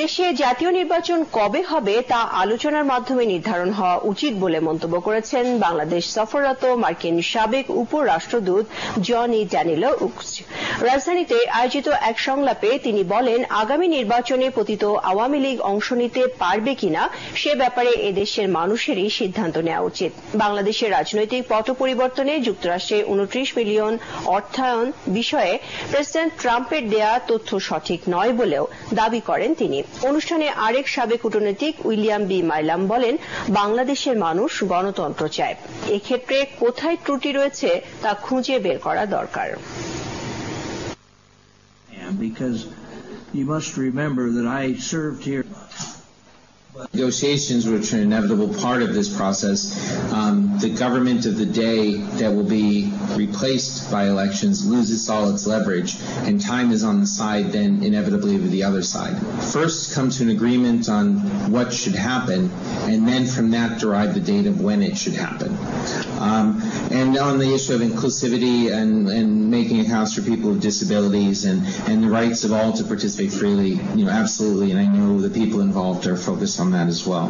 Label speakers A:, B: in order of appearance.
A: দেশে জাতীয় নির্বাচন কবে হবে তা আলোচনার মাধ্যমে নির্ধারণ হওয়া উচিত বলে মন্তব্য করেছেন বাংলাদেশ সফররত মার্কিন সাবেক উপরাষ্ট্রদূত জনি ড্যানিয়েল উক্স। রাজধানীতে আয়োজিত এক সংলাপে তিনি বলেন, আগামী নির্বাচনে পতিত আওয়ামী লীগ অংশ নিতে পারবে কিনা সে ব্যাপারে এদেশের মানুষেরই সিদ্ধান্ত নেওয়া উচিত। বাংলাদেশের রাজনৈতিক পট পরিবর্তনে যুক্তরাষ্ট্রে 29 বিলিয়ন অর্থায়ন বিষয়ে প্রেসিডেন্ট ট্রাম্পের দেয়া তথ্য সঠিক নয় বলেও দাবি করেন তিনি। অনুষ্ঠানে আরেক সাবেক কূটনীতিক উইলিয়াম বি মাইলাম বলেন, বাংলাদেশের মানুষ গণতন্ত্র চায়, এক্ষেত্রে কোথায় ত্রুটি রয়েছে তা খুঁজে বের করা দরকার।
B: Because you must remember that I served here.
C: Negotiations, which are an inevitable part of this process, the government of the day that will be replaced by elections loses all its leverage, and time is on the side then inevitably of the other side. First, come to an agreement on what should happen, and then from that derive the date of when it should happen. And on the issue of inclusivity and making accounts for people with disabilities and the rights of all to participate freely, absolutely, and I know the people involved are focused on that as well.